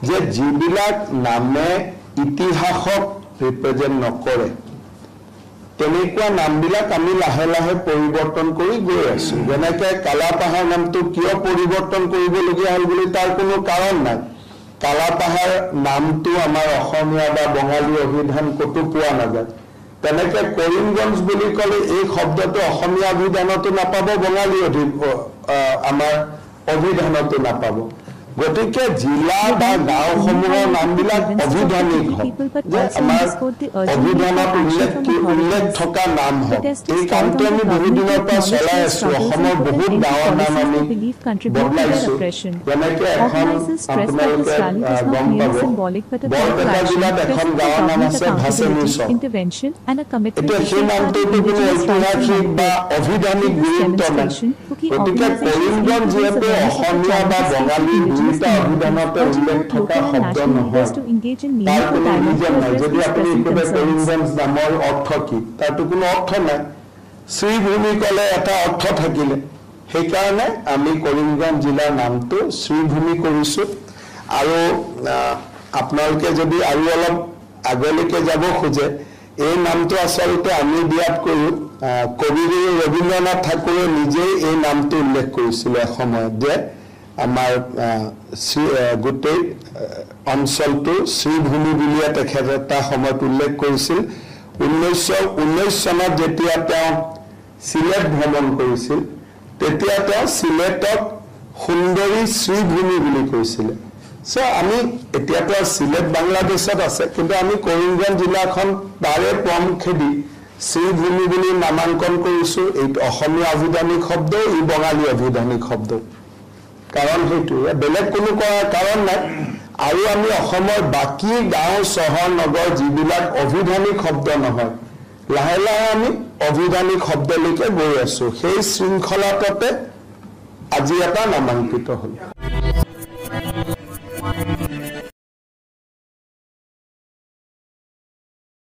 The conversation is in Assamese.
যে যিবিলাক নামে ইতিহাসক ৰিপ্ৰেজেণ্ট নকৰে তেনেকুৱা নামবিলাক আমি লাহে লাহে পৰিৱৰ্তন কৰি গৈ আছো যেনেকৈ কালাপাহাৰ নামটো কিয় পৰিৱৰ্তন কৰিবলগীয়া হ'ল বুলি তাৰ কোনো কাৰণ নাই কালাপাহাৰ নামটো আমাৰ অসমীয়া বা বঙালী অভিধান ক'তো পোৱা নাযায় তেনেকৈ কৰিমগঞ্জ বুলি ক'লে এই শব্দটো অসমীয়া অভিধানতো নাপাব বঙালী আমাৰ অভিধানতো নাপাব গতিকে জিলা বা গাঁওসমূহৰ নামবিলাক অভিধানিক হয় যে আমাৰ অভিধানত উল্লেখ থকা নাম হয় এই কামটো আমি বহুত দিনৰ পৰা চলাই আছো অসমৰ বহুত গাঁৱৰ নাম আমি বদলাইছো যেনেকৈ এখন আপোনালোকে গম পাব বৰপেটা জিলাত এখন গাঁৱৰ নাম আছে ভাচেনিচৰ এতিয়া সেই নামটোতো কোনো ঐতিহাসিক বা অভিধানিক গুৰুত্ব নাই গতিকে কৰিমগঞ্জ যিহেতু অসমীয়া বা বঙালী দুইটা অভিধানতে উল্লেখ থকা শব্দ নহয় তাৰ কোনো ৰিজন নাই যদি আপুনি একেবাৰে কৰিমগঞ্জ নামৰ অৰ্থ কি তাৰতো কোনো অৰ্থ নাই শ্ৰীভূমি ক'লে এটা অৰ্থ থাকিলে সেইকাৰণে আমি কৰিমগঞ্জ জিলাৰ নামটো শ্ৰীভূমি কৰিছোঁ আৰু আপোনালোকে যদি আৰু অলপ আগলৈকে যাব খোজে এই নামটো আচলতে আমি দিয়াতকৈ কবিগুৰু ৰবীন্দ্ৰনাথ ঠাকুৰে নিজেই এই নামটো উল্লেখ কৰিছিল এসময়ত যে আমাৰ গোটেই অঞ্চলটো শ্ৰীভূমি বুলিয়ে তেখেতে এটা সময়ত উল্লেখ কৰিছিল 1919 চনত যেতিয়া তেওঁ সিলেট ভ্ৰমণ কৰিছিল তেতিয়া তেওঁ সিলেটক সুন্দৰী শ্ৰীভূমি বুলি কৈছিলে সো আমি এতিয়াতো সিলেট বাংলাদেশত আছে কিন্তু আমি কৰিমগঞ্জ জিলাখন তাৰে পমখেদি শ্ৰীভূমি বুলি নামাংকন কৰিছোঁ এইটো অসমীয়া অভিধানিক শব্দ ই বঙালী অভিধানিক শব্দ কাৰণ সেইটো বেলেগ কোনো কাৰণ নাই আৰু আমি অসমৰ বাকী গাঁও চহৰ নগৰ যিবিলাক অভিধানিক শব্দ নহয় লাহে লাহে আমি অভিধানিক শব্দলৈকে গৈ আছো সেই শৃংখলাতে আজি এটা নামাঙ্কিত হ'ল